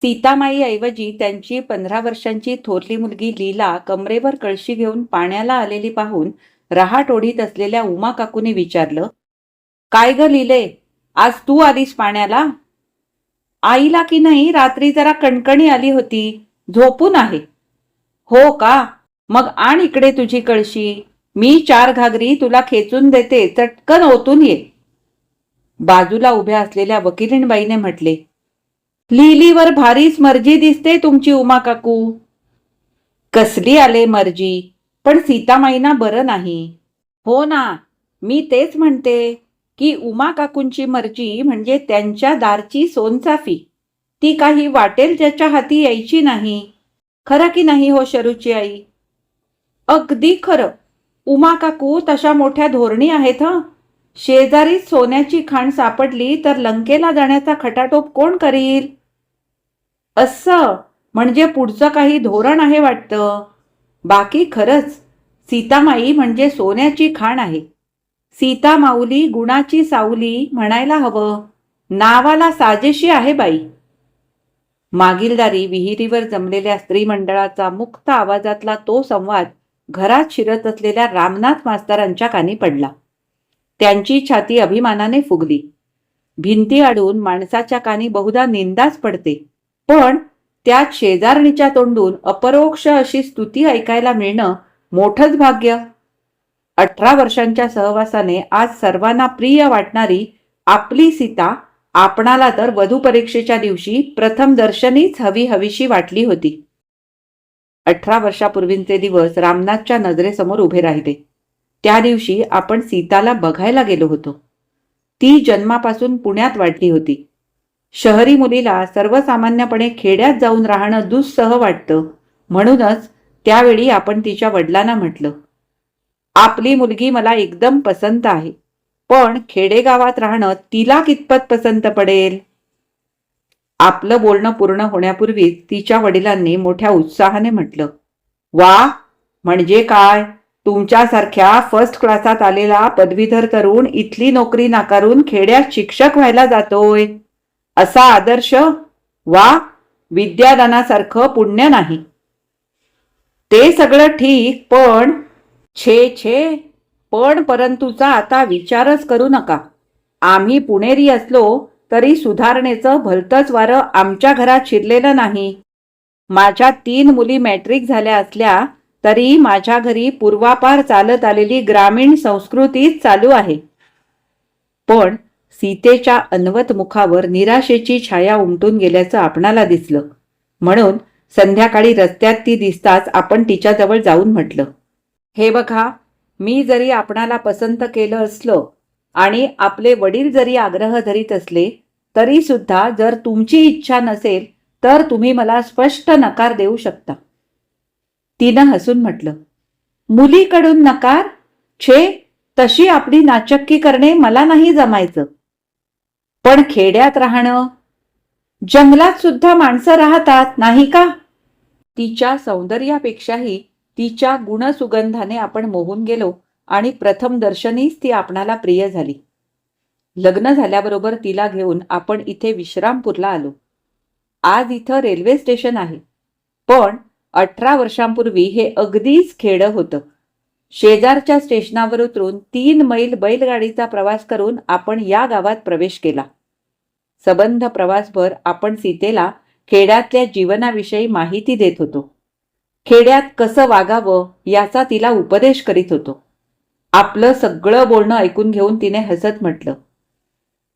सीतामाईऐवजी त्यांची 15 वर्षांची थोरली मुलगी लीला कमरेवर कळशी घेऊन पाण्याला आलेली पाहून रहाट ओढीत असलेल्या उमा काकूने विचारलं, काय ग लीले, आज तू आलीस पाण्याला? आईला की नाही रात्री जरा कणकणी आली होती, झोपून आहे. हो का? मग आण इकडे तुझी कळशी. मी 4 घागरी तुला खेचून देते, चटकन ओतून ये. बाजूला उभ्या असलेल्या वकिलीणबाईने म्हटले, लिलीवर भारीच मर्जी दिसते तुमची उमा काकू. कसली आले मर्जी, पण सीतामाईना बरं नाही. हो ना, मी तेच म्हणते की उमा काकूंची मर्जी म्हणजे त्यांच्या दारची सोनचाफी. ती काही वाटेल ज्याच्या हाती यायची नाही. खरं की नाही हो शरूची आई? अगदी खरं. उमा काकू तशा मोठ्या धोरणी आहेत हं. शेजारीच सोन्याची खाण सापडली तर लंकेला जाण्याचा खटाटोप कोण करील? असं म्हणजे पुढचं काही धोरण आहे वाटतं. बाकी खरंच सीतामाई म्हणजे सोन्याची खाण आहे. सीता माऊली गुणाची सावली म्हणायला हवं. नावाला साजेशी आहे बाई. मागीलदारी विहिरीवर जमलेल्या स्त्री मंडळाचा मुक्त आवाजातला तो संवाद घरात शिरत असलेल्या रामनाथ मास्तरांच्या कानी पडला. त्यांची छाती अभिमानाने फुगली. भिंती आडून माणसाच्या कानी बहुधा निंदाच पडते, पण त्यात शेजारणीच्या तोंडून अपरोक्ष अशी स्तुती ऐकायला मिळणं मोठंच भाग्य. 18 वर्षांच्या सहवासाने आज सर्वांना प्रिय वाटणारी आपली सीता आपणाला तर वधू परीक्षेच्या दिवशी प्रथम दर्शनीच हवीशी वाटली होती. 18 वर्षापूर्वींचे दिवस रामनाथच्या नजरेसमोर उभे राहिले. त्या दिवशी आपण सीताला बघायला गेलो होतो. ती जन्मापासून पुण्यात वाढली होती. शहरी मुलीला सर्वसामान्यपणे खेड्यात जाऊन राहणं दुस्सह वाटतं, म्हणूनच त्यावेळी आपण तिच्या वडिलांना म्हटलं, आपली मुलगी मला एकदम पसंत आहे, पण खेडेगावात राहणं तिला कितपत पसंत पडेल? आपलं बोलणं पूर्ण होण्यापूर्वीच तिच्या वडिलांनी मोठ्या उत्साहाने म्हटलं, वा, म्हणजे काय? तुमच्यासारख्या फर्स्ट क्लासात आलेला पदवीधर तरुण इथली नोकरी नाकारून खेड्यात शिक्षक व्हायला जातोय. असा आदर्श? वा, विद्यादानासारखं पुण्य नाही. ते सगळं ठीक, पण छे, पण परंतुचा आता विचारच करू नका. आम्ही पुणेरी असलो तरी सुधारणेचं भलतंच वारं आमच्या घरात शिरलेलं नाही. माझ्या 3 मुली मॅट्रिक झाल्या असल्या तरी माझ्या घरी पूर्वापार चालत आलेली ग्रामीण संस्कृतीच चालू आहे. पण सीतेच्या अन्वत मुखावर निराशेची छाया उमटून गेल्याचं आपणाला दिसलं, म्हणून संध्याकाळी रस्त्यात ती दिसताच आपण तिच्याजवळ जाऊन म्हटलं, हे बघा, मी जरी आपणाला पसंत केलं असलं आणि आपले वडील जरी आग्रह धरीत असले तरी सुद्धा जर तुमची इच्छा नसेल तर तुम्ही मला स्पष्ट नकार देऊ शकता. तिनं हसून म्हटलं, मुलीकडून नकार? छे, तशी आपली नाचक्की करणे मला नाही जमायचं. पण खेड्यात राहणं, जंगलात सुद्धा माणसं राहतात नाही का? तिच्या सौंदर्यापेक्षाही तिच्या गुणसुगंधाने आपण मोहून गेलो आणि प्रथम दर्शनीच ती आपणाला प्रिय झाली. लग्न झाल्याबरोबर तिला घेऊन आपण इथे विश्रामपूरला आलो. आज इथं रेल्वे स्टेशन आहे, पण 18 वर्षांपूर्वी हे अगदीच खेडं होतं. शेजारच्या स्टेशनावर उतरून 3 मैल बैलगाडीचा प्रवास करून आपण या गावात प्रवेश केला. सबंध प्रवासभर आपण सीतेला खेड्यातल्या जीवनाविषयी माहिती देत होतो. खेड्यात कसं वागावं याचा तिला उपदेश करीत होतो. आपलं सगळं बोलणं ऐकून घेऊन तिने हसत म्हटलं,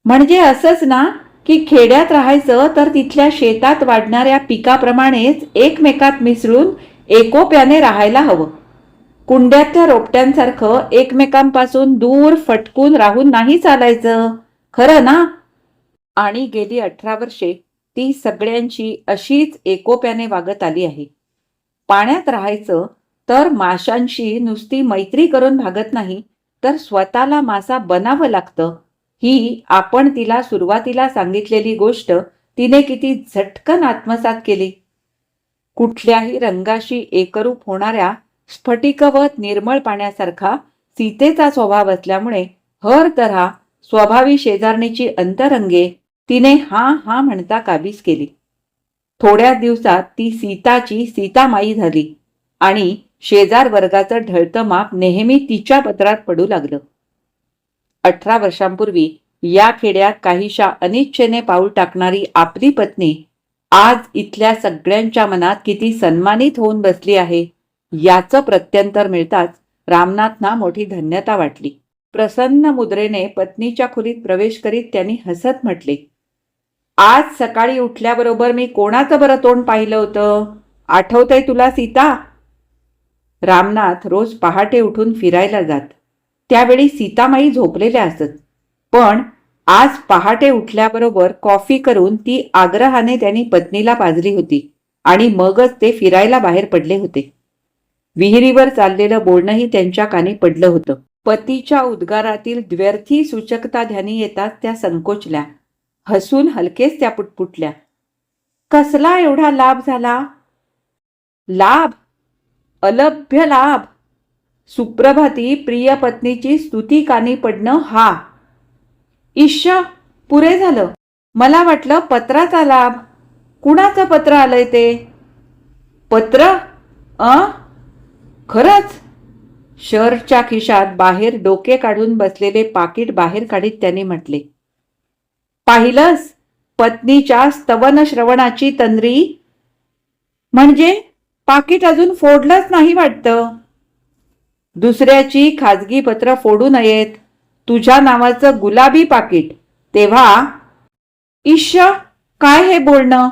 म्हणजे असंच ना की खेड्यात राहायचं तर तिथल्या शेतात वाढणाऱ्या पिकाप्रमाणेच एकमेकात मिसळून एकोप्याने राहायला हवं. कुंड्यातल्या रोपट्यांसारखं एकमेकांपासून दूर फटकून राहून नाही चालायचं, खरं ना? आणि गेली 18 वर्षे ती सगळ्यांची अशीच एकोप्याने वागत आली आहे. पाण्यात राहायचं तर माशांशी नुसती मैत्री करून भागत नाही, तर स्वतःला मासा बनावं लागतं. ही आपण तिला सुरुवातीला सांगितलेली गोष्ट तिने किती झटकन आत्मसात केली. कुठल्याही रंगाशी एकरूप होणाऱ्या स्फटिकवत निर्मळ पाण्यासारखा सीतेचा स्वभाव असल्यामुळे हर तऱ्हा स्वभावी शेजारणीची अंतरंगे तिने हा म्हणता काबीज केली. थोड्या दिवसात ती सीताची सीतामाई झाली आणि शेजार वर्गाचं ढळतं माप नेहमी तिच्या पत्रात पडू लागलं. 18 वर्षांपूर्वी या खेड्यात काहीशा अनिच्छेने पाऊल टाकणारी आपली पत्नी आज इथल्या सगळ्यांच्या मनात किती सन्मानित होऊन बसली आहे याचं प्रत्यंतर मिळताच रामनाथना मोठी धन्यता वाटली. प्रसन्न मुद्रेने पत्नीच्या खोलीत प्रवेश करीत त्यांनी हसत म्हटले, आज सकाळी उठल्याबरोबर मी कोणाचं बरं तोंड पाहिलं होतं, आठवतंय तुला सीता? रामनाथ रोज पहाटे उठून फिरायला जात. त्यावेळी सीतामाई झोपलेल्या असत, पण आज पहाटे उठल्याबरोबर कॉफी करून ती आग्रहाने त्यांनी पत्नीला पाजली होती आणि मगच ते फिरायला बाहेर पडले होते. विहिरीवर चाललेलं बोलणंही त्यांच्या कानी पडलं होतं. पतीच्या उद्गारातील द्व्यर्थी सूचकता ध्यानी येताच त्या संकोचल्या. हसून हलकेच त्या पुटपुटल्या, कसला एवढा लाभ झाला? लाभ? अलभ्य लाभ. सुप्रभाती प्रिय पत्नीची स्तुती कानी पडणं हा. ईश्य, पुरे झालं. मला वाटलं पत्राचा लाभ. कुणाचं पत्र आलंय ते? पत्र? खरंच? शर्टच्या खिशात बाहेर डोके काढून बसलेले पाकिट बाहेर काढीत त्यांनी म्हटले, पाहिलंस? पत्नीच्या स्तवन श्रवणाची तंद्री. म्हणजे पाकिट अजून फोडलंच नाही वाटतं. दुसऱ्याची खाजगी पत्र फोडू नयेत. तुझ्या नावाचं गुलाबी पाकिट. तेव्हा ईश्य, काय हे बोलणं?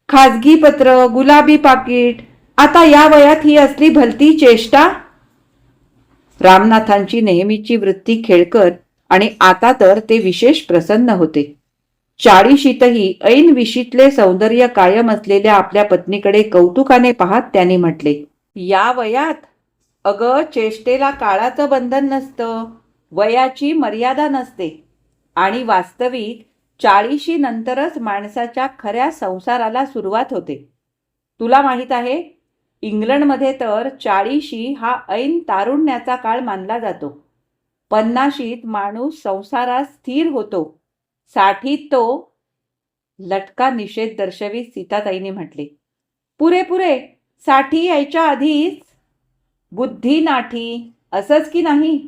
खाजगी पत्र, गुलाबी पाकिट. आता या वयात ही असली भलती चेष्टा? रामनाथांची नेहमीची वृत्ती खेळकर आणि आता तर ते विशेष प्रसन्न होते. 40शीतही ऐन विशीतले सौंदर्य कायम असलेल्या आपल्या पत्नीकडे कौतुकाने पाहत त्यांनी म्हटले, या वयात? अगं, चेष्टेला काळाचं बंधन नसतं, वयाची मर्यादा नसते आणि वास्तविक 40शी नंतरच माणसाच्या खऱ्या संसाराला सुरुवात होते. तुला माहीत आहे, इंग्लंडमध्ये तर 40शी हा ऐन तारुण्याचा काळ मानला जातो. 50शीत माणूस संसारात स्थिर होतो. 60त तो. लटका निषेध दर्शवीत सीताताईने म्हटले, पुरे पुरे, 60 यायच्या आधीच बुद्धी नाठी, असंच की नाही?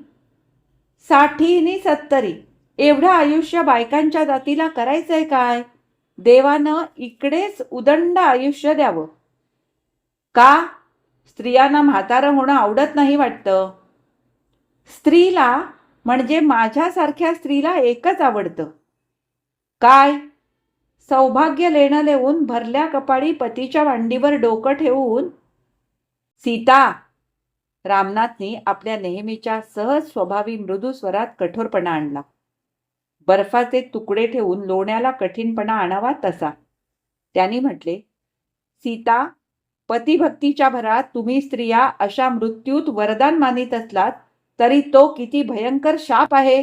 60 नि 70 एवढं आयुष्य बायकांच्या जातीला करायचंय काय? देवानं इकडेच उदंड आयुष्य द्यावं. का? स्त्रियांना म्हातारं होणं आवडत नाही वाटतं. स्त्रीला म्हणजे माझ्यासारख्या स्त्रीला एकच आवडतं. काय? सौभाग्य लेणं लेवून भरल्या कपाळी पतीच्या मांडीवर डोकं ठेवून. सीता, रामनाथनी आपल्या नेहमीच्या सहज स्वभावी मृदू स्वरात कठोरपणा आणला. बर्फाचे तुकडे ठेवून लोण्याला कठीणपणा आणावा तसा. त्यांनी म्हटले, सीता, पतिभक्तीच्या भरात तुम्ही स्त्रिया अशा मृत्यूत वरदान मानित असलात तरी तो किती भयंकर शाप आहे.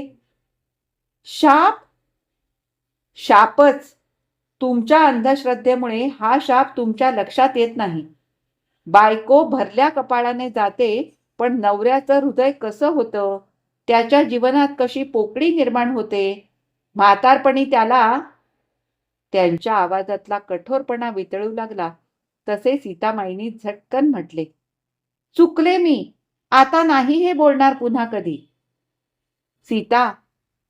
शाप? शापच. तुमच्या अंधश्रद्धेमुळे हा शाप तुमच्या लक्षात येत नाही. बायको भरल्या कपाळाने जाते, पण नवऱ्याचं हृदय कसं होतं, त्याच्या जीवनात कशी पोकळी निर्माण होते, म्हातारपणी त्याला. त्यांच्या आवाजातला कठोरपणा वितळू लागला तसे सीतामाईंनी झटकन म्हटले, चुकले मी. आता नाही हे बोलणार पुन्हा कधी. सीता,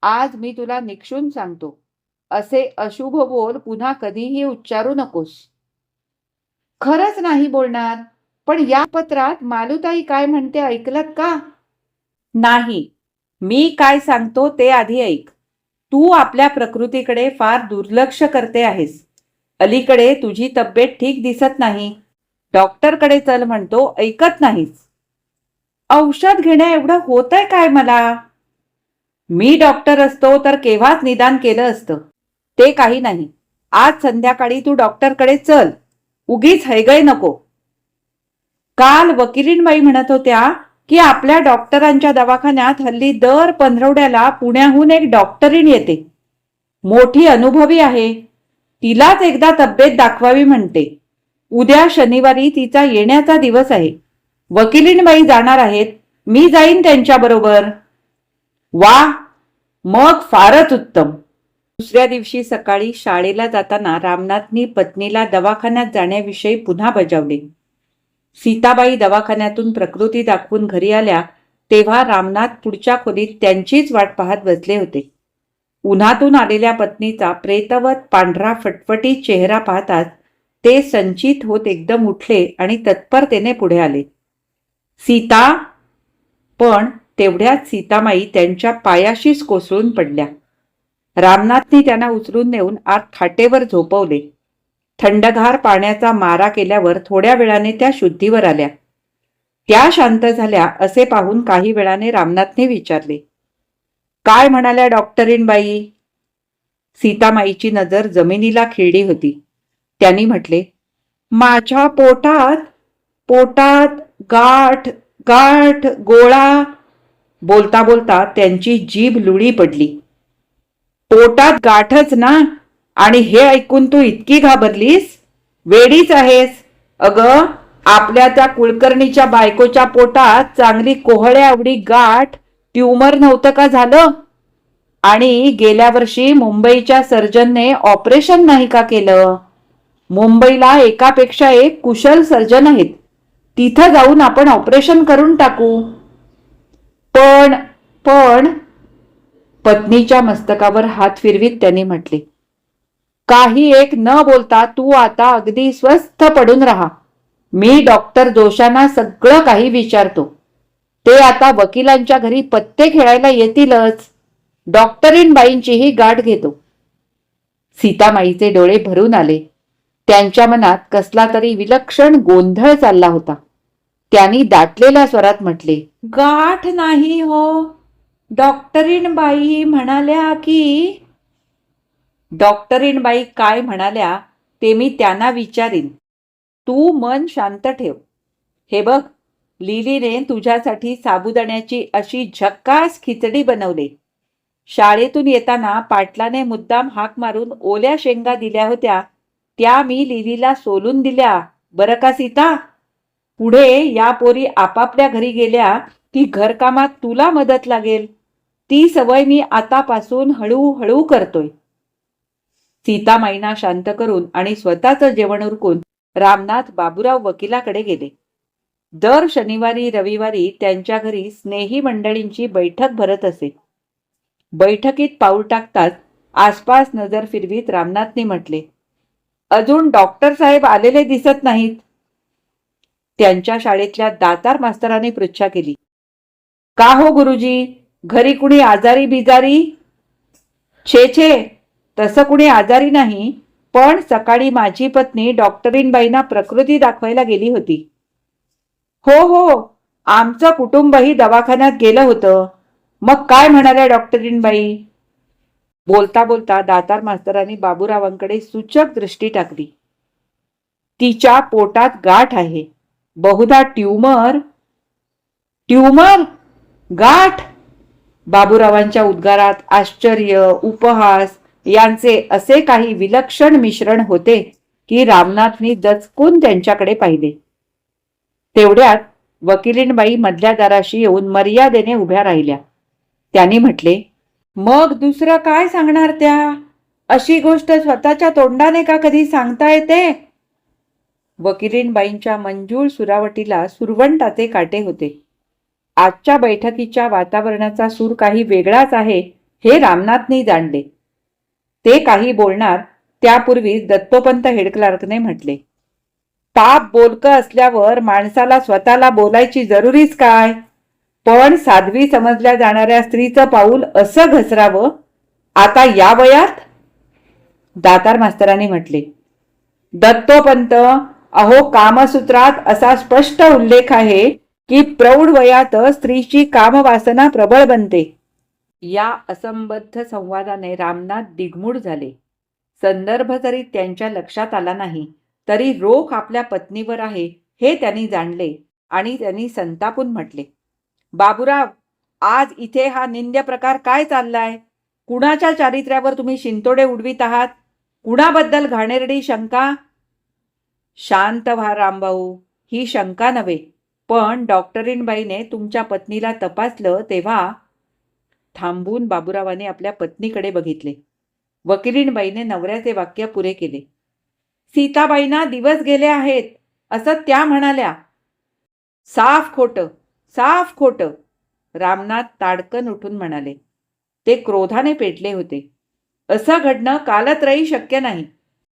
आज मी तुला निक्षून सांगतो, असे अशुभ बोल पुन्हा कधीही उच्चारू नकोस. खरंच नाही बोलणार. पण या पत्रात मालुताई काय म्हणते ऐकलत का? नाही. मी काय सांगतो ते आधी ऐक. तू आपल्या प्रकृतीकडे फार दुर्लक्ष करते आहेस. अलीकडे तुझी तब्येत ठीक दिसत नाही. डॉक्टरकडे चल म्हणतो, ऐकत नाहीस. औषध घेण्या एवढं होतंय काय मला? मी डॉक्टर असतो तर केव्हाच निदान केलं असतं. ते काही नाही. आज संध्याकाळी तू डॉक्टरकडे चल. उगीच हैगय नको. काल वकिलीणबाई म्हणत होत्या की आपल्या डॉक्टरांच्या दवाखान्यात हल्ली दर पंधरवड्याला पुण्याहून एक डॉक्टरीण येते. मोठी अनुभवी आहे. तिलाच एकदा तब्येत दाखवावी म्हणते. उद्या शनिवारी तिचा येण्याचा दिवस आहे. वकिलीणबाई जाणार आहेत. मी जाईन त्यांच्याबरोबर. वा, मग फारच उत्तम. दुसऱ्या दिवशी सकाळी शाळेला जाताना रामनाथनी पत्नीला दवाखान्यात जाण्याविषयी पुन्हा बजावले. सीताबाई दवाखान्यातून प्रकृती दाखवून घरी आल्या तेव्हा रामनाथ पुढच्या खोलीत त्यांचीच वाट पाहत बसले होते. उन्हातून आलेल्या पत्नीचा प्रेतवत पांढरा फटफटी चेहरा पाहताच ते संचित होत एकदम उठले आणि तत्परतेने पुढे आले. सीता. पण तेवढ्यात सीतामाई त्यांच्या पायाशीच कोसळून पडल्या. रामनाथनी त्यांना उचलून नेऊन आत खाटेवर झोपवले. थंडगार पाण्याचा मारा केल्यावर थोड्या वेळाने त्या शुद्धीवर आल्या. त्या शांत झाल्या असे पाहून काही वेळाने रामनाथने विचारले, काय म्हणाल्या डॉक्टरीणबाई? सीतामाईची नजर जमिनीला खिळली होती. त्यांनी म्हटले, माझ्या पोटात पोटात गाठ गाठ गोळा. बोलता बोलता त्यांची जीभ लुळी पडली. पोटात गाठच ना, आणि हे ऐकून तू इतकी घाबरलीस? वेडीच आहेस. अगं, आपल्या त्या कुलकर्णीच्या बायकोच्या पोटात चांगली कोहळ्या एवढी गाठ ट्यूमर नव्हतं का झालं? आणि गेल्या वर्षी मुंबईच्या सर्जनने ऑपरेशन नाही का केलं? मुंबईला एकापेक्षा एक कुशल सर्जन आहेत. तिथं जाऊन आपण ऑपरेशन करून टाकू. पण पण पत्नीच्या मस्तकावर हात फिरवीत त्यांनी म्हटले, काही एक न बोलता तू आता अगदी स्वस्थ पडून राहा. मी डॉक्टर जोशांना सगळं काही विचारतो. ते आता वकिलांच्या घरी पत्ते खेळायला येतीलच. डॉक्टरीणबाईंचीही गाठ घेतो. सीतामाईचे डोळे भरून आले. त्यांच्या मनात कसला तरी विलक्षण गोंधळ चालला होता. त्यांनी दाटलेल्या स्वरात म्हटले, गाठ नाही हो. डॉक्टरीणबाई म्हणाल्या की. डॉक्टरीणबाई काय म्हणाल्या ते मी त्यांना विचारीन. तू मन शांत ठेव. हे बघ, लिलीने तुझ्यासाठी साबुदाण्याची अशी झक्कास खिचडी बनवली. शाळेतून येताना पाटलाने मुद्दाम हाक मारून ओल्या शेंगा दिल्या होत्या, त्या मी लिलीला सोलून दिल्या बरं का सीता. पुढे या पोरी आपापल्या घरी गेल्या की घरकामात तुला मदत लागेल. ती सवय मी आतापासून हळूहळू करतोय. सीतामाईंना शांत करून आणि स्वतःचं जेवण उरकून रामनाथ बाबूराव वकिलाकडे गेले. दर शनिवारी रविवारी त्यांच्या घरी स्नेही मंडळींची बैठक भरत असे. बैठकीत पाऊल टाकताच आसपास नजर फिरवीत रामनाथने म्हटले, अजून डॉक्टर साहेब आलेले दिसत नाहीत. त्यांच्या शाळेतल्या दातार मास्तराने पृच्छा केली, का हो गुरुजी, घरी कुणी आजारी बिजारी? छे छे, तसं कुणी आजारी नाही, पण सकाळी माझी पत्नी डॉक्टरीणबाईंना प्रकृती दाखवायला गेली होती. हो हो, आमचं कुटुंबही दवाखान्यात गेलं होतं. मग काय म्हणाल्या डॉक्टरीणबाई? बोलता बोलता दातार मास्तरांनी बाबूरावांकडे सूचक दृष्टी टाकली. तिच्या पोटात गाठ आहे. बहुधा ट्यूमर. ट्यूमर? गाठ? बाबूरावांच्या उद्गारात आश्चर्य, उपहास यांचे असे काही विलक्षण मिश्रण होते की रामनाथनी दचकून त्यांच्याकडे पाहिले. तेवढ्यात वकिलीणबाई मधल्या दाराशी येऊन मर्यादेने उभ्या राहिल्या. त्यांनी म्हटले, मग दुसरं काय सांगणार त्या? अशी गोष्ट स्वतःच्या तोंडाने का कधी सांगता येते? वकिलीणबाईंच्या मंजूळ सुरावटीला सुरवंटाचे काटे होते. आजच्या बैठकीच्या वातावरणाचा सूर काही वेगळाच आहे हे रामनाथनी जाणले. ते काही बोलणार त्यापूर्वी दत्तोपंत हेडक्लार्कने म्हटले, पाप बोलकं असल्यावर माणसाला स्वतःला बोलायची जरुरीच काय? पण साध्वी समजल्या जाणाऱ्या स्त्रीचं पाऊल असं घसरावं आता या वयात? दातार मास्तरांनी म्हटले, दत्तोपंत, अहो कामसूत्रात असा स्पष्ट उल्लेख आहे की प्रौढ वयात स्त्रीची कामवासना प्रबळ बनते. या असंबद्ध संवादाने रामनाथ दिगमूढ झाले. संदर्भ जरी त्यांच्या लक्षात आला नाही तरी रोख आपल्या पत्नीवर आहे हे त्यांनी जाणले आणि त्यांनी संतापून म्हटले, बाबूराव, आज इथे हा निंद्य प्रकार काय चाललाय? कुणाच्या चारित्र्यावर तुम्ही शिंतोडे उडवीत आहात? कुणाबद्दल घाणेरडी शंका? शांत व्हा रामभाऊ, ही शंका नव्हे, पण डॉक्टरीणबाईने तुमच्या पत्नीला तपासलं तेव्हा. थांबून बाबूरावाने आपल्या पत्नीकडे बघितले. वकिलीणबाईने नवऱ्याचे वाक्य पुरे केले. सीताबाईंना दिवस गेले आहेत असं त्या म्हणाल्या. साफ खोटं, साफ खोटं, रामनाथ ताडकन उठून म्हणाले. ते क्रोधाने पेटले होते. असं घडणं कालत्रयी शक्य नाही,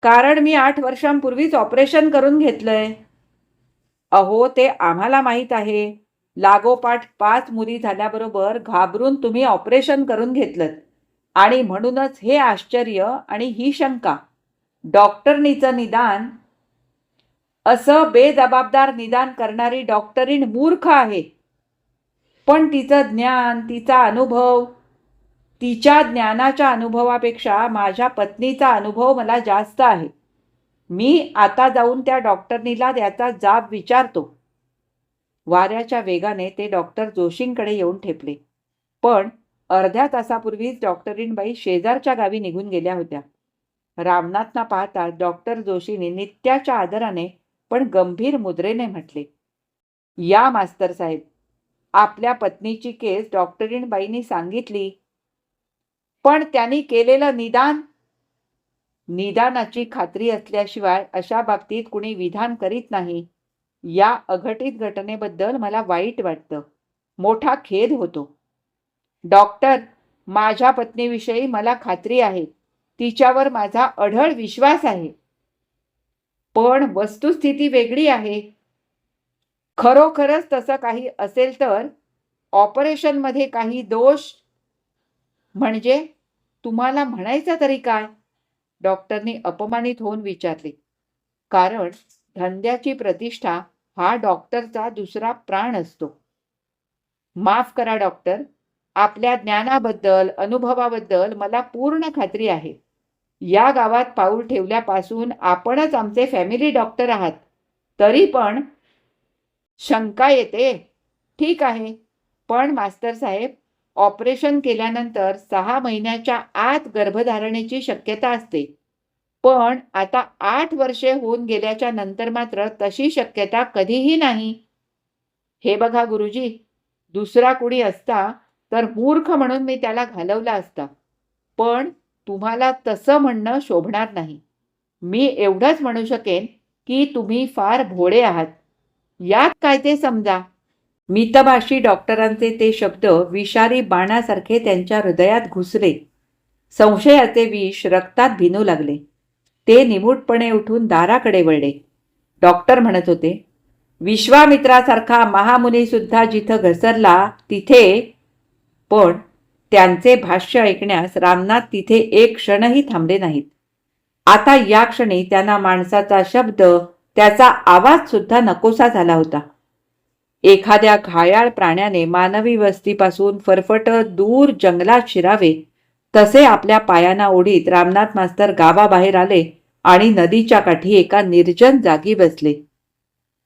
कारण मी 8 वर्षांपूर्वीच ऑपरेशन करून घेतलंय. अहो, ते आम्हाला माहीत आहे. लागोपाठ 5 मुली झाल्याबरोबर घाबरून तुम्ही ऑपरेशन करून घेतलं आणि म्हणूनच हे आश्चर्य आणि ही शंका. डॉक्टरनीचं निदान, असं बेजबाबदार निदान करणारी डॉक्टरीण मूर्ख आहे. पण तिचं ज्ञान, तिचा अनुभव, तिच्या ज्ञानाच्या अनुभवापेक्षा माझ्या पत्नीचा अनुभव मला जास्त आहे. मी आता जाऊन त्या डॉक्टरनीला त्याचा जाब विचारतो. वाऱ्याच्या वेगाने ते डॉक्टर जोशींकडे येऊन ठेपले. पण अर्ध्या तासापूर्वीच डॉक्टरीणबाई शेजारच्या गावी निघून गेल्या होत्या. रामनाथना पाहता डॉक्टर जोशींनी नित्याच्या आदराने पण गंभीर मुद्रेने म्हटले, या मास्तर साहेब, आपल्या पत्नीची केस डॉक्टरीणबाईंनी सांगितली, पण त्यांनी केलेलं निदानाची खात्री असल्याशिवाय अशा बाबतीत कुणी विधान करीत नाही. या अघटित घटनेबद्दल मला वाईट वाटतं, मोठा खेद होतो. डॉक्टर, माझ्या पत्नीविषयी मला खात्री आहे. तिच्यावर माझा अढळ विश्वास आहे. पण वस्तुस्थिती वेगळी आहे. खरोखरच तसं काही असेल तर ऑपरेशनमध्ये काही दोष, म्हणजे तुम्हाला म्हणायचं तरी काय? डॉक्टरनी अपमानित होऊन विचारले. कारण धंद्याची प्रतिष्ठा हा डॉक्टरचा दुसरा प्राण असतो. माफ करा डॉक्टर, आपल्या ज्ञानाबद्दल, अनुभवाबद्दल मला पूर्ण खात्री आहे. या गावात पाऊल ठेवल्यापासून आपणच आमचे फॅमिली डॉक्टर आहात. तरी पण शंका येते. ठीक आहे, पण मास्तर साहेब, ऑपरेशन केल्यानंतर 6 महिन्याच्या आत गर्भधारणेची शक्यता असते. पण आता 8 वर्षे होऊन गेल्याच्या नंतर मात्र तशी शक्यता कधीही नाही. हे बघा गुरुजी, दुसरा कुणी असता तर मूर्ख म्हणून मी त्याला घालवला असता. पण तुम्हाला तसं म्हणणं शोभणार नाही. मी एवढंच म्हणू शकेन की तुम्ही फार भोळे आहात. यात काय ते समजा. मितभाषी डॉक्टरांचे ते शब्द विषारी बाणासारखे त्यांच्या हृदयात घुसले. संशयाचे विष रक्तात भिनू लागले. ते निमूटपणे उठून दाराकडे वळले. डॉक्टर म्हणत होते, विश्वामित्रासारखा महामुनी सुद्धा जिथं घसरला तिथे. पण त्यांचे भाष्य ऐकण्यास रामनाथ तिथे एक क्षणही थांबले नाहीत. आता या क्षणी त्यांना माणसाचा शब्द, त्याचा आवाज सुद्धा नकोसा झाला होता. एखाद्या घायाळ प्राण्याने मानवी वस्तीपासून फरफटत दूर जंगलात शिरावे तसे आपल्या पायांना ओढीत रामनाथ मास्तर गावाबाहेर आले आणि नदीच्या काठी एका निर्जन जागी बसले.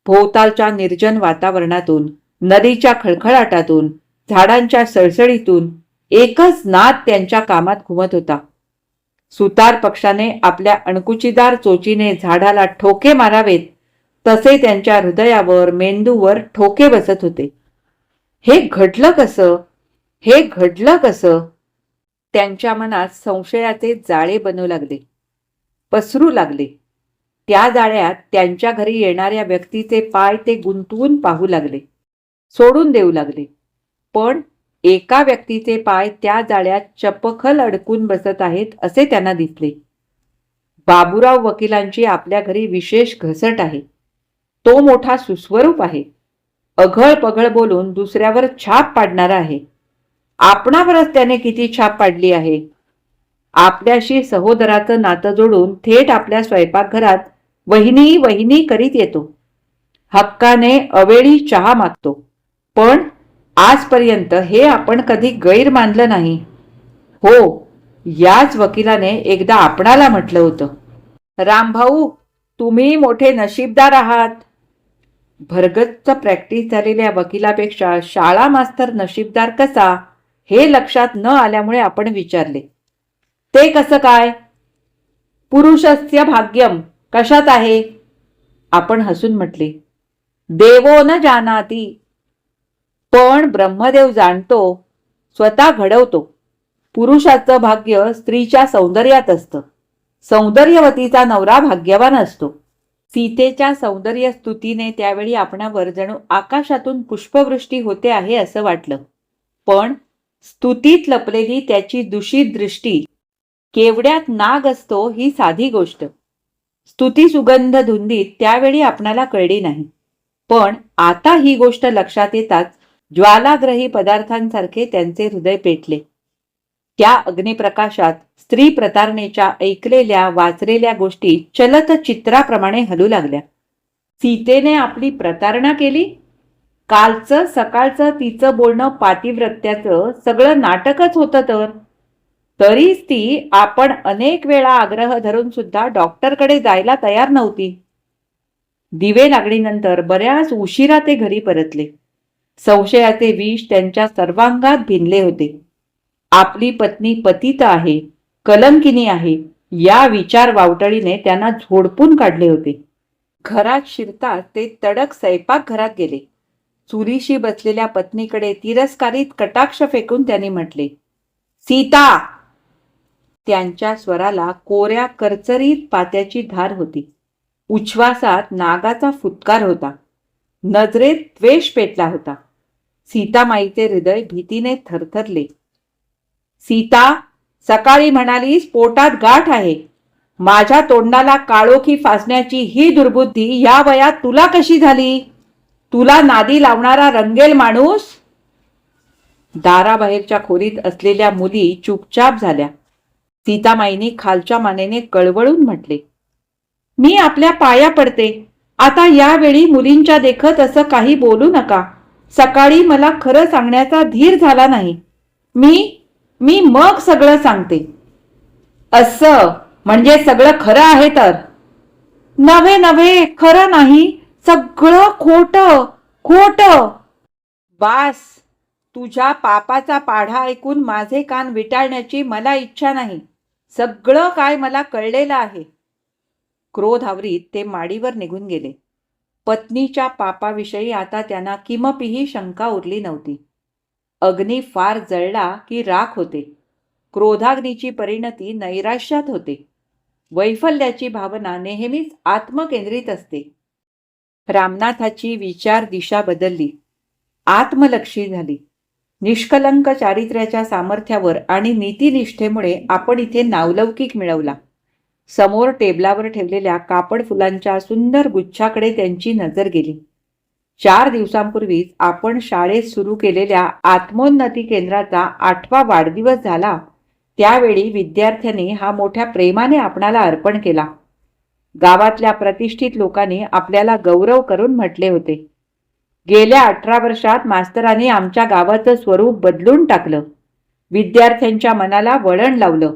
भोवतालच्या निर्जन वातावरणातून, नदीच्या खळखळाटातून, झाडांच्या सळसळीतून एकच नाद त्यांच्या कामात घुमत होता. सुतार पक्षाने आपल्या अणकुचीदार चोचीने झाडाला ठोके मारावेत तसे त्यांच्या हृदयावर, मेंदूवर ठोके बसत होते. हे घडलं कसं? हे घडलं कसं? त्यांच्या मनात संशयाचे जाळे बनू लागले, पसरू लागले. त्या जाळ्यात त्यांच्या घरी येणाऱ्या व्यक्तीचे पाय ते गुंतवून पाहू लागले, सोडून देऊ लागले. पण एका व्यक्तीचे पाय त्या जाळ्यात चपखल अडकून बसत आहेत असे त्यांना दिसले. बाबूराव वकिलांची आपल्या घरी विशेष घसट आहे. तो मोठा सुस्वरूप आहे. अघळ पघळ बोलून दुसऱ्यावर छाप पाडणारा आहे. आपणावरच त्याने किती छाप पाडली आहे. आपल्याशी सहोदराचं नातं जोडून थेट आपल्या स्वयंपाकघरात वहिनी वहिनी करीत येतो. हक्काने अवेळी चहा मागतो. पण आजपर्यंत हे आपण कधी गैर मानलं नाही. हो, याच वकिलाने एकदा आपणाला म्हटलं होतं, रामभाऊ, तुम्ही मोठे नशीबदार आहात. भरगच्च प्रॅक्टिस झालेल्या वकिलापेक्षा शाळा मास्तर नशीबदार कसा हे लक्षात न आल्यामुळे आपण विचारले. ते कसं काय? पुरुषस्य भाग्यम कशात आहे? आपण हसून म्हटले, देवो न जानाति. पण ब्रह्मदेव जाणतो, स्वतः घडवतो. पुरुषाचं भाग्य स्त्रीच्या सौंदर्यात असतं. सौंदर्यवतीचा नवरा भाग्यवान असतो. सीतेच्या सौंदर्य स्तुतीने त्यावेळी आपणावर जणू आकाशातून पुष्पवृष्टी होते आहे असं वाटलं. पण स्तुतीत लपलेली त्याची दूषित दृष्टी, केवढ्यात नाग असतो ही साधी गोष्ट स्तुती सुगंध धुंदीत त्यावेळी आपणाला कळली नाही. पण आता ही गोष्ट लक्षात येताच ज्वालाग्रही पदार्थांसारखे त्यांचे हृदय पेटले. त्या अग्निप्रकाशात स्त्री प्रतारणेच्या ऐकलेल्या वाचलेल्या गोष्टी चलत चित्राप्रमाणे हलू लागल्या. सीतेने आपली प्रतारणा केली. कालचं सकाळचं तिचं बोलणं पातिव्रत्याचं सगळं नाटकच होतं. तरीच ती आपण अनेक वेळा आग्रह धरून सुद्धा डॉक्टरकडे जायला तयार नव्हती. दिवे लागणीनंतर बऱ्याच उशिरा ते घरी परतले. संशयाचे विष त्यांच्या सर्वांगात भिनले होते. आपली पत्नी पतित आहे, कलंकिनी आहे या विचार वावटळीने त्यांना झोडपून काढले होते. घरात शिरताच ते तडक स्वयंपाकघरात गेले. चुलीशी बसलेल्या पत्नीकडे तिरस्कारीत कटाक्ष फेकून त्यांनी म्हटले, सीता. त्यांच्या स्वराला कोऱ्या करचरीत पात्याची धार होती. उच्छ्वासात नागाचा फुत्कार होता. नजरेत द्वेष पेटला होता. सीतामाईचे हृदय भीतीने थरथरले. सीता, सकाळी म्हणालीस पोटात गाठ आहे. माझ्या तोंडाला काळोखी फासण्याची ही दुर्बुद्धी या वयात तुला कशी झाली? तुला नादी लावणारा रंगेल माणूस? दाराबाहेरच्या खोलीत असलेल्या मुली चुपचाप झाल्या. सीतामाईनी खालच्या मानेने कळवळून म्हटले, मी आपल्या पाया पडते. आता यावेळी मुलींच्या देखत असं काही बोलू नका. सकाळी मला खरं सांगण्याचा धीर झाला नाही. मी मग सगळं सांगते. असं म्हणजे सगळं खरं आहे तर? नव्हे, खरं नाही. सगळं खोट. बास, तुझ्या पापाचा पाढा ऐकून माझे कान विटाळण्याची मला इच्छा नाही. सगळं काय मला कळलेलं आहे. क्रोध आवरीत ते माडीवर निघून गेले. पत्नीच्या पापाविषयी आता त्यांना किमपीही शंका उरली नव्हती. अग्नी फार जळला की राख होते. क्रोधाग्नीची परिणती नैराश्यात होते. वैफल्याची भावना नेहमीच आत्मकेंद्रित असते. रामनाथाची विचार दिशा बदलली. आत्मलक्षी झाली. निष्कलंक चारित्र्याच्या सामर्थ्यावर आणि नीतिनिष्ठेमुळे आपण इथे नावलौकिक मिळवला. समोर टेबलावर ठेवलेल्या कापड फुलांच्या सुंदर गुच्छाकडे त्यांची नजर गेली. 4 दिवसांपूर्वीच आपण शाळेत सुरू केलेल्या आत्मोन्नती केंद्राचा 8वा वाढदिवस झाला. त्यावेळी विद्यार्थ्यांनी हा मोठ्या प्रेमाने आपणाला अर्पण केला. गावातल्या प्रतिष्ठित लोकांनी आपल्याला गौरव करून म्हटले होते, गेल्या 18 वर्षात मास्तरांनी आमच्या गावाचं स्वरूप बदलून टाकलं. विद्यार्थ्यांच्या मनाला वळण लावलं.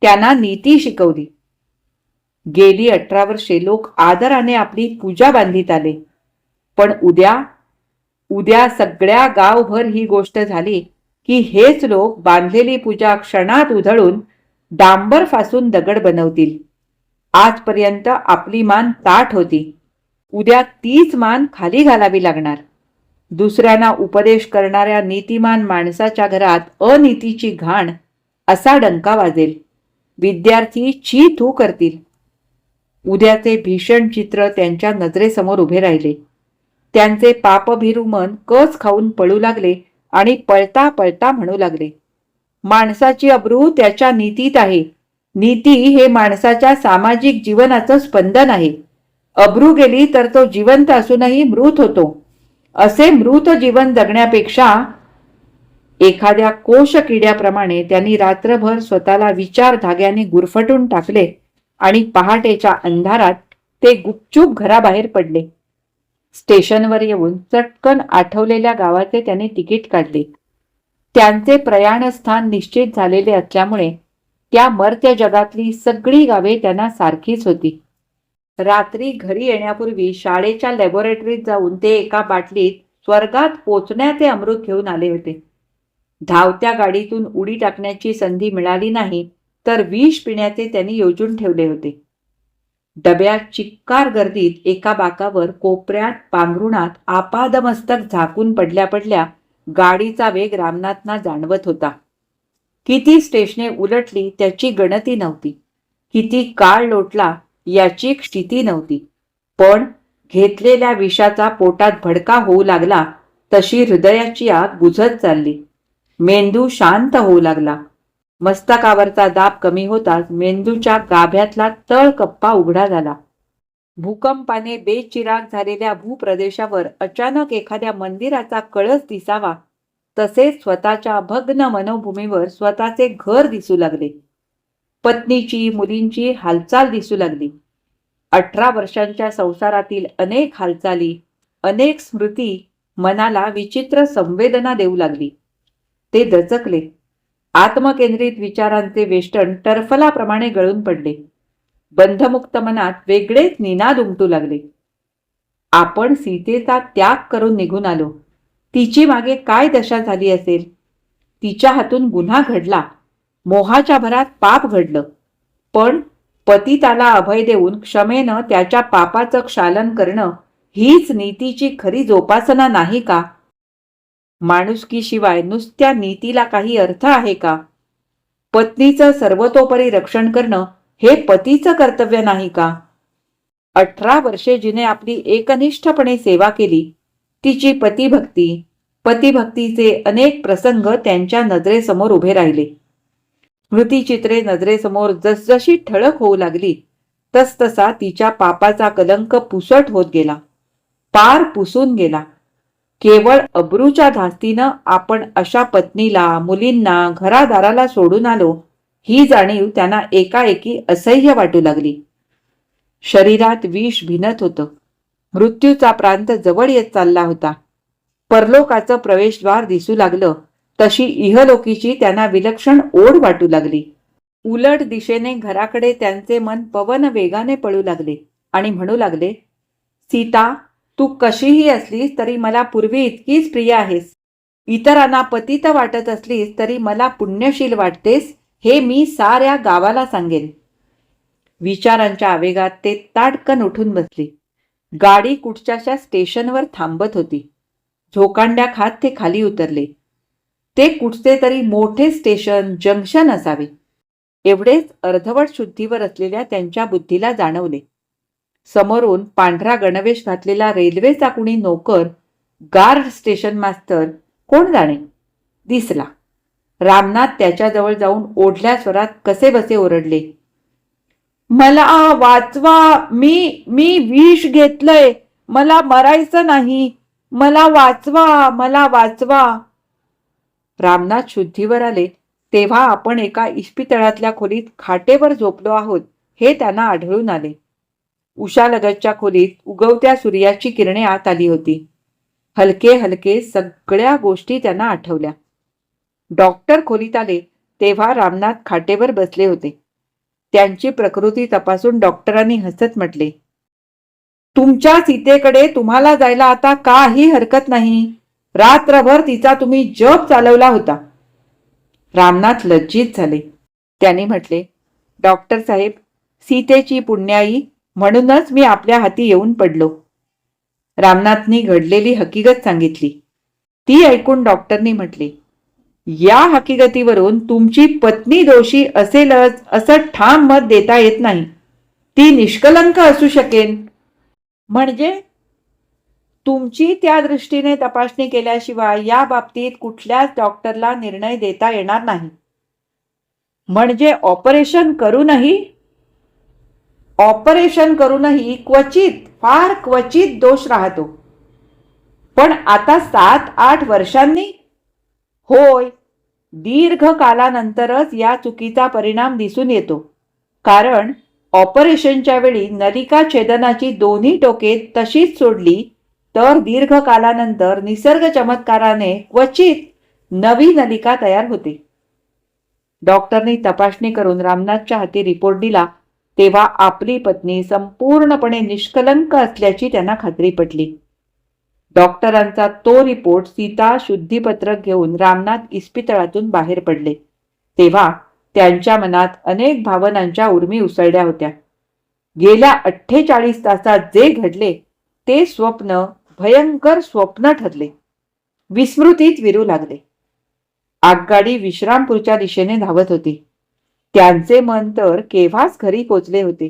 त्यांना नीती शिकवली. गेली 18 वर्षे लोक आदराने आपली पूजा बांधित आले. पण उद्या सगळ्या गावभर ही गोष्ट झाली की हेच लोक बांधलेली पूजा क्षणात उधळून डांबर फासून दगड बनवतील. आजपर्यंत आपली मान ताठ होती. उद्या तीच मान खाली घालावी लागणार. दुसऱ्यांना उपदेश करणाऱ्या नीतिमान माणसाच्या घरात अनीतीची घाण असा डंका वाजेल. विद्यार्थी छी थू करतील. उद्याचे भीषण चित्र त्यांच्या नजरेसमोर उभे राहिले. त्यांचे पापभीरू मन कस खाऊन पळू लागले आणि पळता पळता म्हणू लागले, माणसाची अब्रू त्याच्या नीतीत आहे. नीती हे माणसाच्या सामाजिक जीवनाचं स्पंदन आहे. अब्रू गेली तर तो जिवंत असूनही मृत होतो. असे मृत जीवन जगण्यापेक्षा एखाद्या कोश किड्याप्रमाणे त्यांनी रात्रभर स्वतःला विचार धाग्याने गुरफटून टाकले आणि पहाटेच्या अंधारात ते गुपचूप घराबाहेर पडले. स्टेशनवर येऊन चटकन आठवलेल्या गावाचे त्यांनी तिकीट काढले. त्यांचे प्रयाणस्थान निश्चित झालेले असल्यामुळे त्या मर्त्य जगातली सगळी गावे त्यांना सारखीच होती. रात्री घरी येण्यापूर्वी शाळेच्या लॅबोरेटरीत जाऊन ते एका बाटलीत स्वर्गात पोचण्याचे अमृत घेऊन आले होते. धावत्या गाडीतून उडी टाकण्याची संधी मिळाली नाही तर विष पिण्याचे त्यांनी योजून ठेवले होते. डब्यात चिक्कार गर्दीत एका बाकावर कोपऱ्यात पांघरुणात आपादमस्तक झाकून पडल्या गाडीचा वेग रामनाथना जाणवत होता. किती स्टेशने उलटली त्याची गणती नव्हती. किती काळ लोटला याची स्थिती नव्हती. पण घेतलेल्या विषाचा पोटात भडका होऊ लागला तशी हृदयाची आग बुझत चालली. मेंदू शांत होऊ लागला. मस्तकावरचा दाब कमी होताच मेंदूच्या गाभ्यातला तळकप्पा उघडा झाला. भूकंपाने बेचिराग झालेल्या भूप्रदेशावर अचानक एखाद्या मंदिराचा कळस दिसावा तसेच स्वतःच्या भग्न मनोभूमीवर स्वतःचे घर दिसू लागले. पत्नीची, मुलींची हालचाल दिसू लागली. 18 वर्षांच्या संसारातील अनेक हालचाली, अनेक स्मृती मनाला विचित्र संवेदना देऊ लागली. ते दचकले. आत्मकेंद्रित विचारांचे वेष्टन टरफलाप्रमाणे गळून पडले. बंधमुक्त मनात वेगळेच निनाद उमटू लागले. आपण सीतेचा त्याग करून निघून आलो. तिची मागे काय दशा झाली असेल? तिच्या हातून गुन्हा घडला, मोहाच्या भरात पाप घडलं. पण पतिताला अभय देऊन क्षमेनं त्याच्या पापाचं क्षालन करणं हीच नीतीची खरी जोपासना नाही का? माणुसकीशिवाय नुसत्या नीतीला काही अर्थ आहे का? पत्नीचं सर्वतोपरी रक्षण करणं हे पतीचं कर्तव्य नाही का? 18 वर्षे जिने आपली एकनिष्ठपणे सेवा केली, तिची पतिभक्तीचे अनेक प्रसंग त्यांच्या नजरेसमोर उभे राहिले. स्मृतिचित्रे नजरेसमोर जसजशी ठळक होऊ लागली तसतसा तिच्या पापाचा कलंक पुसट होत गेला, पार पुसून गेला. केवळ अब्रूच्या धास्तीनं आपण अशा पत्नीला, मुलींना, घरादाराला सोडून आलो ही जाणीव त्यांना एकाएकी असह्य वाटू लागली. शरीरात विष भिनत होतं. मृत्यूचा प्रांत जवळ येत चालला होता. परलोकाचं प्रवेशद्वार दिसू लागलं तशी इहलोकीची त्यांना विलक्षण ओढ वाटू लागली. उलट दिशेने घराकडे त्यांचे मन पवन वेगाने पळू लागले आणि म्हणू लागले, सीता, तू कशीही असलीस तरी मला पूर्वी इतकीच प्रिय आहेस. इतरांना पतित वाटत असलीस तरी मला पुण्यशील वाटतेस हे मी साऱ्या गावाला सांगेन. विचारांच्या आवेगात ते ताडकन उठून बसले. गाडी कुठच्याशा स्टेशनवर थांबत होती. झोकांड्या खात ते खाली उतरले. ते कुठचे तरी मोठे स्टेशन, जंक्शन असावे एवढेच अर्धवट शुद्धीवर असलेल्या त्यांच्या बुद्धीला जाणवले. समोरून पांढरा गणवेश घातलेला रेल्वेचा कुणी नोकर, गार्ड स्टेशन मास्तर कोण जाणे दिसला. रामनाथ त्याच्याजवळ जाऊन ओढल्या स्वरात कसेबसे ओरडले, मला वाचवा, मी विष घेतलंय, मला मरायचं नाही, मला वाचवा, मला वाचवा. रामनाथ शुद्धीवर आले तेव्हा आपण एका इस्पितळातल्या खोलीत खाटेवर झोपलो आहोत हे त्यांना आढळून आले. उशालगतच्या खोलीत उगवत्या सूर्याची किरणे आत आली होती. हलके हलके सगळ्या गोष्टी त्यांना आठवल्या. डॉक्टर खोलीत आले तेव्हा रामनाथ खाटेवर बसले होते. त्यांची प्रकृती तपासून डॉक्टरांनी हसत म्हटले, तुमच्या सीतेकडे तुम्हाला जायला आता काही हरकत नाही. रात्रभर तिचा तुम्ही जप चालवला होता. रामनाथ लज्जित झाले. त्यांनी म्हटले, डॉक्टर साहेब, सीतेची पुण्याई म्हणूनच मी आपल्या हाती येऊन पडलो. रामनाथनी घडलेली हकीकत सांगितली. ती ऐकून डॉक्टरनी म्हटले, या हकीकतीवरून तुमची पत्नी दोषी असेलच असं ठाम मत देता येत नाही. ती निष्कलंक असू शकेल. म्हणजे तुमची त्या दृष्टीने तपासणी केल्याशिवाय या बाबतीत कुठल्याच डॉक्टरला निर्णय देता येणार नाही. म्हणजे ऑपरेशन करूनही क्वचित, फार क्वचित दोष राहतो. पण आता 7-8 वर्षांनी? होय, दीर्घ कालानंतरच या चुकीचा परिणाम दिसून येतो. कारण ऑपरेशनच्या वेळी नलिका छेदनाची दोन्ही टोके तशीच सोडली तर दीर्घ कालानंतर निसर्ग चमत्काराने क्वचित नवी नलिका तयार होते. डॉक्टरनी तपासणी करून रामनाथच्या हाती रिपोर्ट दिला तेव्हा आपली पत्नी संपूर्णपणे निष्कलंक असल्याची त्यांना खात्री पटली. डॉक्टरांचा तो रिपोर्ट सीता शुद्धीपत्रक घेऊन रामनाथ इस्पितळातून बाहेर पडले तेव्हा त्यांच्या मनात अनेक भावनांच्या उर्मी उसळल्या होत्या. गेल्या 48 तासात जे घडले ते स्वप्न भयंकर स्वप्न ठरले. विस्मृतीत विरू लागले. आगगाडी विश्रामपूरच्या दिशेने धावत होती. त्यांचे मन तर केव्हाच घरी पोचले होते.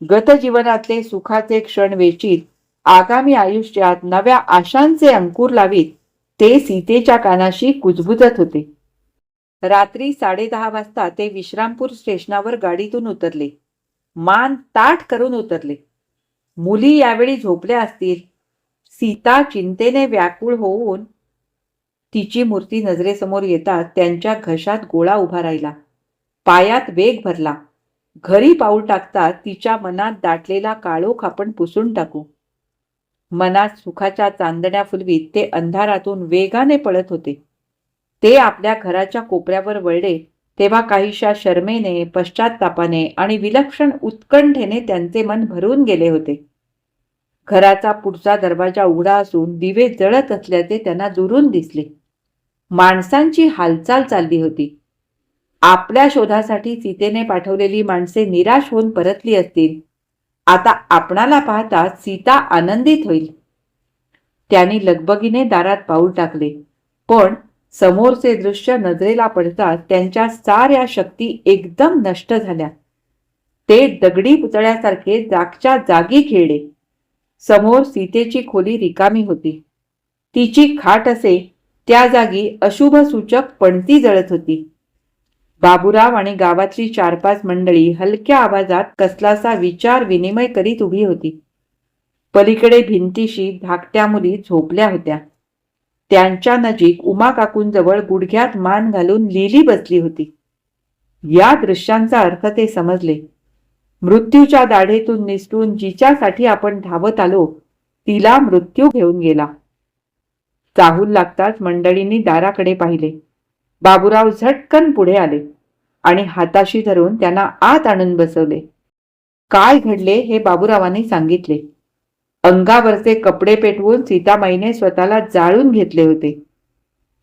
गत जीवनातले सुखाचे क्षण वेचीत आगामी आयुष्यात नव्या आशांचे अंकुर लावीत ते सीतेच्या कानाशी कुजबुजत होते. रात्री 10:30 वाजता ते विश्रामपूर स्टेशनावर गाडीतून उतरले. मान ताठ करून उतरले. मुली यावेळी झोपल्या असतील. सीता चिंतेने व्याकुळ होऊन तिची मूर्ती नजरेसमोर येताच त्यांच्या घशात गोळा उभा राहिला. पायात वेग भरला. घरी पाऊल टाकतात तिच्या मनात दाटलेला काळोख आपण पुसून टाकू. मनात सुखाच्या चांदण्या फुलवीत ते अंधारातून वेगाने पळत होते. ते आपल्या घराच्या कोपऱ्यावर वळले तेव्हा काहीशा शरमेने, पश्चात्तापाने आणि विलक्षण उत्कंठेने त्यांचे मन भरून गेले होते. घराचा पुढचा दरवाजा उघडा असून दिवे जळत असल्याचे त्यांना दुरून दिसले. माणसांची हालचाल चालली होती. आपल्या शोधासाठी सीतेने पाठवलेली माणसे निराश होऊन परतली असतील. आता आपणाला पाहता सीता आनंदित होईल. त्यांनी लगबगीने दारात पाऊल टाकले. पण समोरचे दृश्य नजरेला पडताच त्यांच्या साऱ्या शक्ती एकदम नष्ट झाल्या. ते दगडी पुतळ्यासारखे जागच्या जागी खेळले. समोर सीतेची खोली रिकामी होती. तिची खाट असे त्या जागी अशुभ सूचक पणती जळत होती. बाबूराव आणि गावातली 4-5 मंडळी हलक्या आवाजात कसलासा विचार विनिमय करीत उभी होती. पलीकडे भिंतीशी धाकट्या मुली झोपल्या होत्या. त्यांच्या नजीक उमा काकूंजवळ गुडघ्यात मान घालून लिली बसली होती. या दृश्यांचा अर्थ ते समजले. मृत्यूच्या दाढेतून निसटून जिच्यासाठी आपण धावत आलो तिला मृत्यू घेऊन गेला. चाहूल लागताच मंडळींनी दाराकडे पाहिले. बाबूराव झटकन पुढे आले आणि हाताशी धरून त्यांना आत आणून बसवले. काय घडले हे बाबूरावांनी सांगितले. अंगावरचे कपडे पेटवून सीतामाईने स्वतःला जाळून घेतले होते.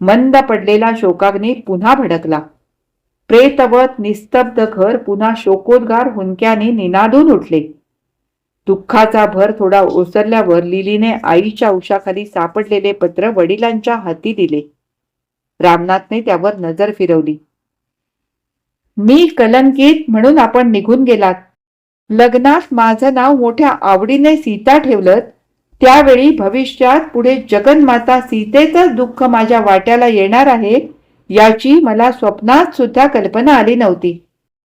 मंद पडलेला शोकाग्नी पुन्हा भडकला. प्रेतवत निस्तब्ध घर पुन्हा शोकोद्गार हुंक्याने निनादून उठले. दुःखाचा भर थोडा ओसरल्यावर लिलीने आईच्या उशाखाली सापडलेले पत्र वडिलांच्या हाती दिले. रामनाथने त्यावर नजर फिरवली. मी कलंकित म्हणून आपण निघून गेलात. लग्नात माझं नाव मोठ्या आवडीने सीता ठेवलं. त्यावेळी भविष्यात पुढे जगन्माता सीतेचंच दुःख माझ्या वाट्याला येणार आहे याची मला स्वप्नात सुद्धा कल्पना आली नव्हती.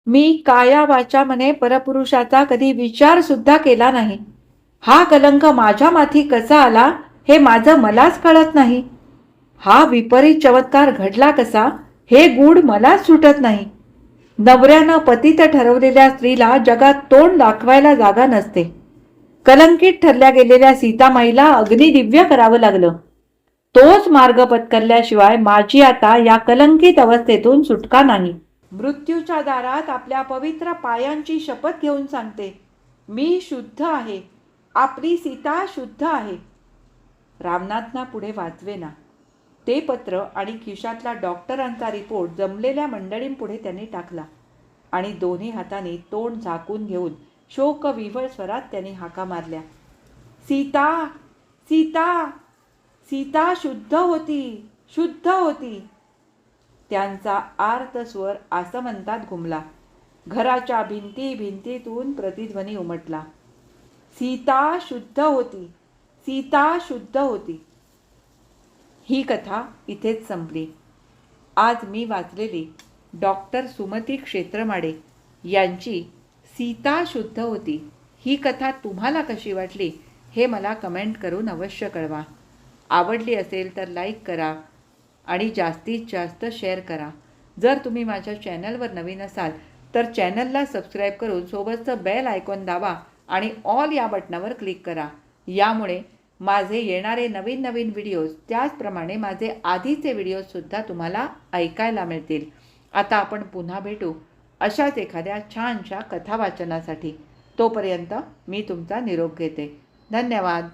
मी काया वाचा मने परपुरुषाचा कधी विचार सुद्धा केला नाही. हा कलंक माझ्या माथी कसा आला हे माझं मलाच कळत नाही. हा विपरीत चमत्कार घडला कसा हे गूढ मलाच सुटत नाही. नवऱ्यानं पतित ठरवलेल्या स्त्रीला जगात तोंड दाखवायला जागा नसते. कलंकित ठरल्या गेलेल्या सीतामाईला अग्निदिव्य करावं लागलं. तोच मार्ग पत्करल्याशिवाय माझी आता या कलंकित अवस्थेतून सुटका नाही. मृत्यूच्या दारात आपल्या पवित्र पायांची शपथ घेऊन सांगते, मी शुद्ध आहे. आपली सीता शुद्ध आहे. रामनाथना पुढे वाचवेना. ते पत्र आणि खिशातला डॉक्टरांचा रिपोर्ट जमलेल्या मंडळींपुढे त्यांनी टाकला आणि दोन्ही हातांनी तोंड झाकून घेऊन शोकविव्हळ स्वरात त्यांनी हाका मारल्या. सीता, सीता, सीता शुद्ध होती, शुद्ध होती. त्यांचा आर्त स्वर आसमंतात घुमला. घराच्या भिंतीतून प्रतिध्वनी उमटला. सीता शुद्ध होती, सीता शुद्ध होती. ही कथा इथेच संपली. आज मी वाचलेली डॉक्टर सुमती क्षेत्रमाडे यांची सीता शुद्ध होती ही कथा तुम्हाला कशी वाटली हे मला कमेंट करून अवश्य कळवा. आवडली असेल तर लाईक करा आणि जास्तीत जास्त शेअर करा. जर तुम्ही माझ्या चॅनलवर नवीन असाल तर चॅनलला सबस्क्राईब करून सोबतचं बेल आयकॉन दाबा आणि ऑल या बटनावर क्लिक करा. यामुळे माझे येणारे नवीन व्हिडिओज त्याचप्रमाणे माझे आधीचे व्हिडिओजसुद्धा तुम्हाला ऐकायला मिळतील. आता आपण पुन्हा भेटू अशाच एखाद्या छानशा कथा वाचनासाठी. तोपर्यंत मी तुमचा निरोप घेते. धन्यवाद.